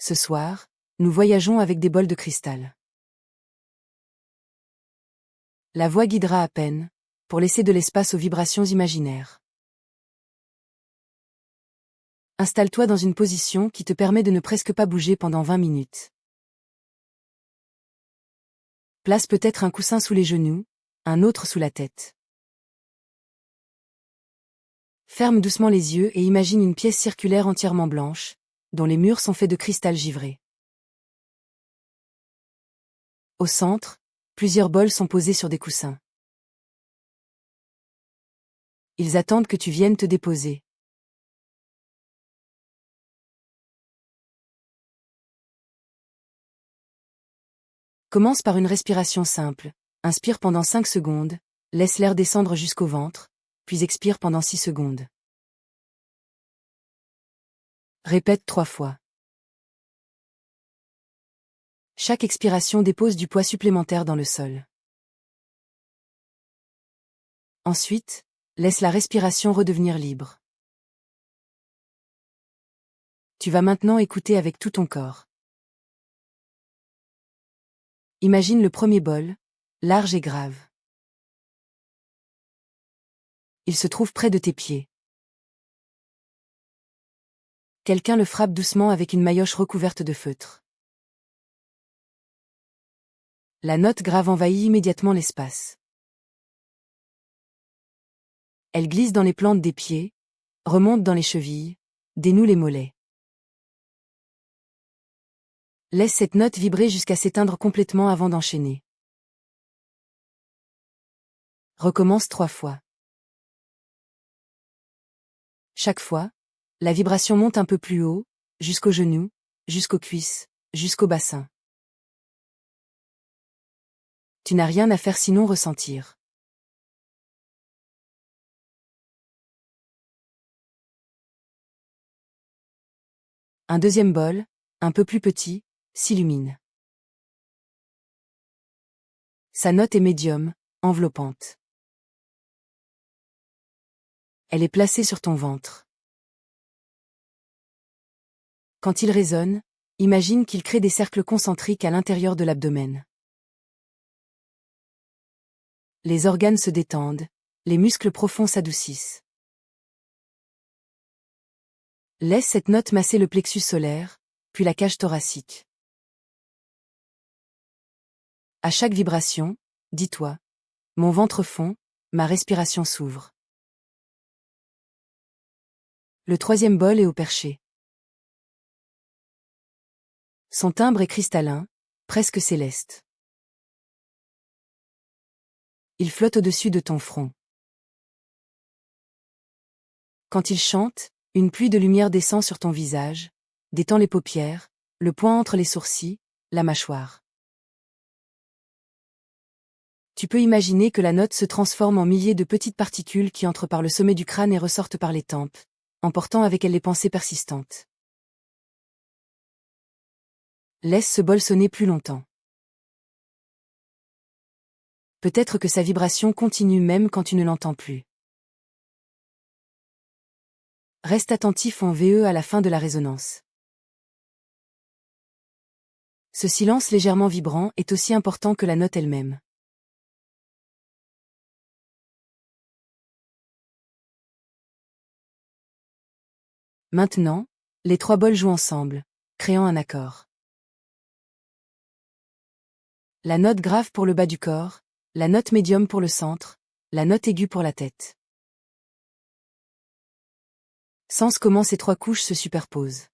Ce soir, nous voyageons avec des bols de cristal. La voix guidera à peine, pour laisser de l'espace aux vibrations imaginaires. Installe-toi dans une position qui te permet de ne presque pas bouger pendant 20 minutes. Place peut-être un coussin sous les genoux, un autre sous la tête. Ferme doucement les yeux et imagine une pièce circulaire entièrement blanche, dont les murs sont faits de cristal givré. Au centre, plusieurs bols sont posés sur des coussins. Ils attendent que tu viennes te déposer. Commence par une respiration simple. Inspire pendant 5 secondes, laisse l'air descendre jusqu'au ventre, puis expire pendant 6 secondes. Répète 3 fois. Chaque expiration dépose du poids supplémentaire dans le sol. Ensuite, laisse la respiration redevenir libre. Tu vas maintenant écouter avec tout ton corps. Imagine le premier bol, large et grave. Il se trouve près de tes pieds. Quelqu'un le frappe doucement avec une maillotche recouverte de feutre. La note grave envahit immédiatement l'espace. Elle glisse dans les plantes des pieds, remonte dans les chevilles, dénoue les mollets. Laisse cette note vibrer jusqu'à s'éteindre complètement avant d'enchaîner. Recommence 3 fois. Chaque fois, la vibration monte un peu plus haut, jusqu'aux genoux, jusqu'aux cuisses, jusqu'au bassin. Tu n'as rien à faire sinon ressentir. Un deuxième bol, un peu plus petit, s'illumine. Sa note est médium, enveloppante. Elle est placée sur ton ventre. Quand il résonne, imagine qu'il crée des cercles concentriques à l'intérieur de l'abdomen. Les organes se détendent, les muscles profonds s'adoucissent. Laisse cette note masser le plexus solaire, puis la cage thoracique. À chaque vibration, dis-toi, mon ventre fond, ma respiration s'ouvre. Le troisième bol est au perché. Son timbre est cristallin, presque céleste. Il flotte au-dessus de ton front. Quand il chante, une pluie de lumière descend sur ton visage, détend les paupières, le poing entre les sourcils, la mâchoire. Tu peux imaginer que la note se transforme en milliers de petites particules qui entrent par le sommet du crâne et ressortent par les tempes, emportant avec elles les pensées persistantes. Laisse ce bol sonner plus longtemps. Peut-être que sa vibration continue même quand tu ne l'entends plus. Reste attentif en VE à la fin de la résonance. Ce silence légèrement vibrant est aussi important que la note elle-même. Maintenant, les 3 bols jouent ensemble, créant un accord. La note grave pour le bas du corps, la note médium pour le centre, la note aiguë pour la tête. Sens comment ces 3 couches se superposent.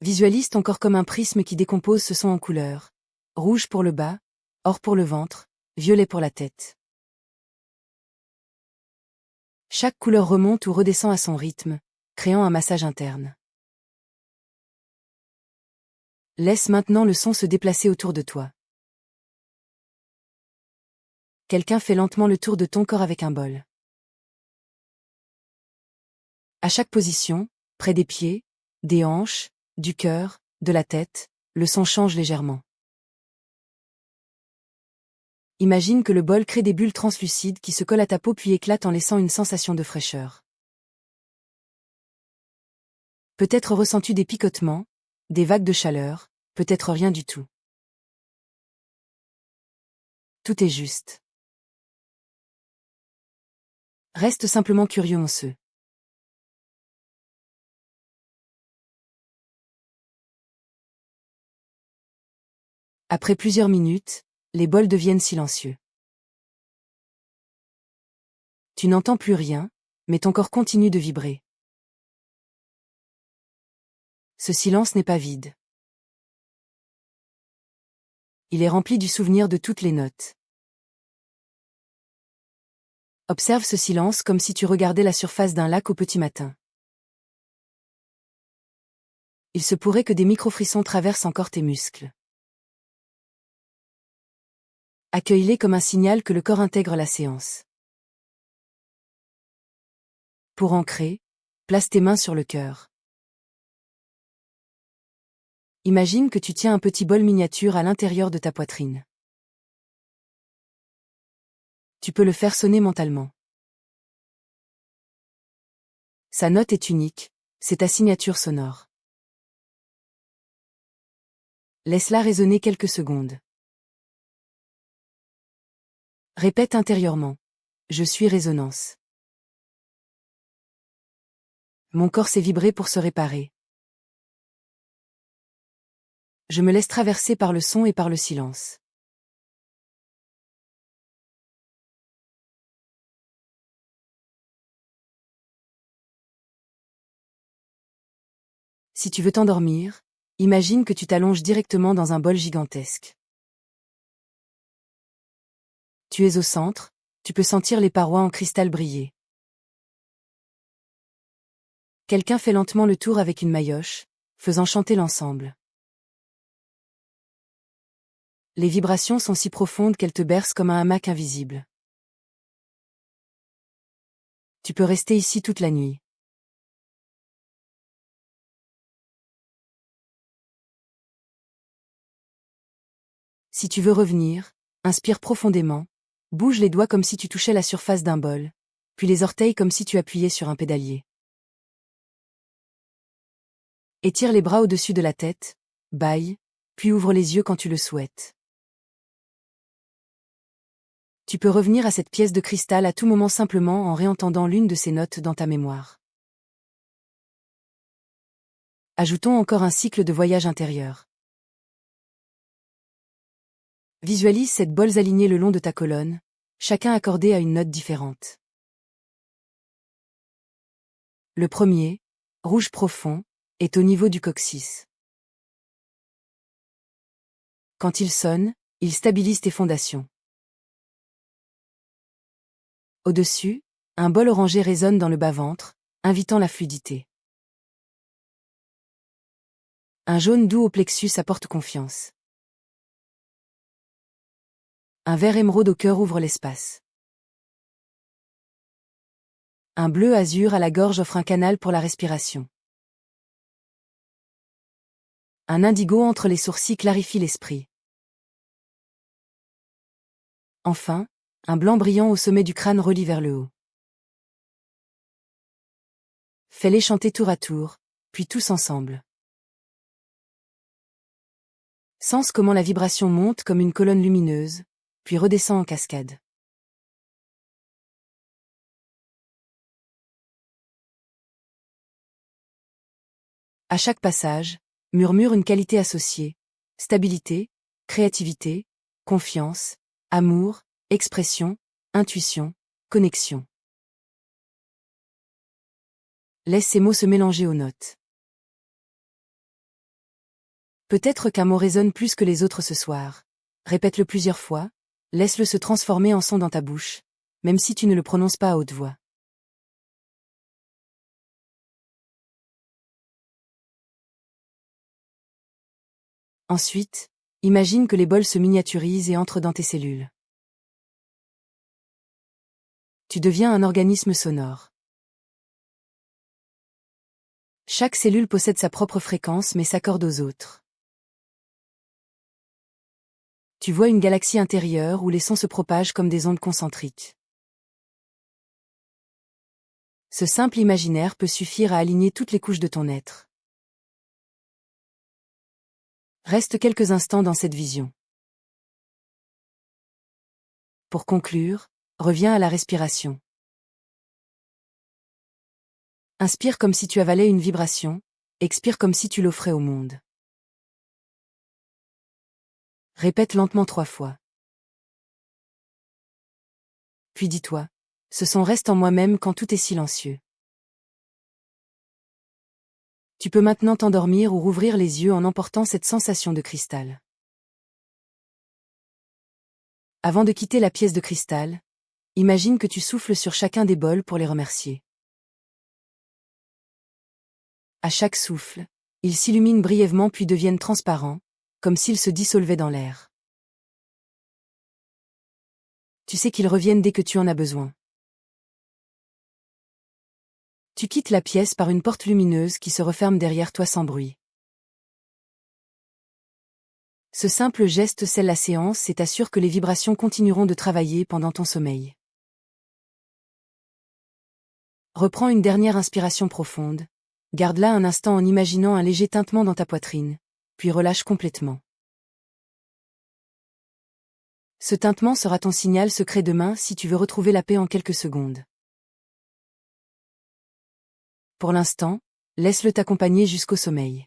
Visualise ton corps comme un prisme qui décompose ce son en couleurs. Rouge pour le bas, or pour le ventre, violet pour la tête. Chaque couleur remonte ou redescend à son rythme, créant un massage interne. Laisse maintenant le son se déplacer autour de toi. Quelqu'un fait lentement le tour de ton corps avec un bol. À chaque position, près des pieds, des hanches, du cœur, de la tête, le son change légèrement. Imagine que le bol crée des bulles translucides qui se collent à ta peau puis éclatent en laissant une sensation de fraîcheur. Peut-être ressens-tu des picotements, des vagues de chaleur, peut-être rien du tout. Tout est juste. Reste simplement curieux, mon sœur. Après plusieurs minutes, les bols deviennent silencieux. Tu n'entends plus rien, mais ton corps continue de vibrer. Ce silence n'est pas vide. Il est rempli du souvenir de toutes les notes. Observe ce silence comme si tu regardais la surface d'un lac au petit matin. Il se pourrait que des micro-frissons traversent encore tes muscles. Accueille-les comme un signal que le corps intègre la séance. Pour ancrer, place tes mains sur le cœur. Imagine que tu tiens un petit bol miniature à l'intérieur de ta poitrine. Tu peux le faire sonner mentalement. Sa note est unique, c'est ta signature sonore. Laisse-la résonner quelques secondes. Répète intérieurement. Je suis résonance. Mon corps s'est vibré pour se réparer. Je me laisse traverser par le son et par le silence. Si tu veux t'endormir, imagine que tu t'allonges directement dans un bol gigantesque. Tu es au centre, tu peux sentir les parois en cristal briller. Quelqu'un fait lentement le tour avec une maillotche, faisant chanter l'ensemble. Les vibrations sont si profondes qu'elles te bercent comme un hamac invisible. Tu peux rester ici toute la nuit. Si tu veux revenir, inspire profondément, bouge les doigts comme si tu touchais la surface d'un bol, puis les orteils comme si tu appuyais sur un pédalier. Étire les bras au-dessus de la tête, bâille, puis ouvre les yeux quand tu le souhaites. Tu peux revenir à cette pièce de cristal à tout moment simplement en réentendant l'une de ces notes dans ta mémoire. Ajoutons encore un cycle de voyage intérieur. Visualise sept bols alignés le long de ta colonne, chacun accordé à une note différente. Le premier, rouge profond, est au niveau du coccyx. Quand il sonne, il stabilise tes fondations. Au-dessus, un bol orangé résonne dans le bas-ventre, invitant la fluidité. Un jaune doux au plexus apporte confiance. Un vert émeraude au cœur ouvre l'espace. Un bleu azur à la gorge offre un canal pour la respiration. Un indigo entre les sourcils clarifie l'esprit. Enfin, un blanc brillant au sommet du crâne relie vers le haut. Fais-les chanter tour à tour, puis tous ensemble. Sens comment la vibration monte comme une colonne lumineuse, puis redescend en cascade. À chaque passage, murmure une qualité associée: stabilité, créativité, confiance, amour, expression, intuition, connexion. Laisse ces mots se mélanger aux notes. Peut-être qu'un mot résonne plus que les autres ce soir. Répète-le plusieurs fois, laisse-le se transformer en son dans ta bouche, même si tu ne le prononces pas à haute voix. Ensuite, imagine que les bols se miniaturisent et entrent dans tes cellules. Tu deviens un organisme sonore. Chaque cellule possède sa propre fréquence mais s'accorde aux autres. Tu vois une galaxie intérieure où les sons se propagent comme des ondes concentriques. Ce simple imaginaire peut suffire à aligner toutes les couches de ton être. Reste quelques instants dans cette vision. Pour conclure, reviens à la respiration. Inspire comme si tu avalais une vibration, expire comme si tu l'offrais au monde. Répète lentement 3 fois. Puis dis-toi, ce son reste en moi-même quand tout est silencieux. Tu peux maintenant t'endormir ou rouvrir les yeux en emportant cette sensation de cristal. Avant de quitter la pièce de cristal, imagine que tu souffles sur chacun des bols pour les remercier. À chaque souffle, ils s'illuminent brièvement puis deviennent transparents, comme s'ils se dissolvaient dans l'air. Tu sais qu'ils reviennent dès que tu en as besoin. Tu quittes la pièce par une porte lumineuse qui se referme derrière toi sans bruit. Ce simple geste scelle la séance et t'assure que les vibrations continueront de travailler pendant ton sommeil. Reprends une dernière inspiration profonde, garde-la un instant en imaginant un léger tintement dans ta poitrine, puis relâche complètement. Ce tintement sera ton signal secret demain si tu veux retrouver la paix en quelques secondes. Pour l'instant, laisse-le t'accompagner jusqu'au sommeil.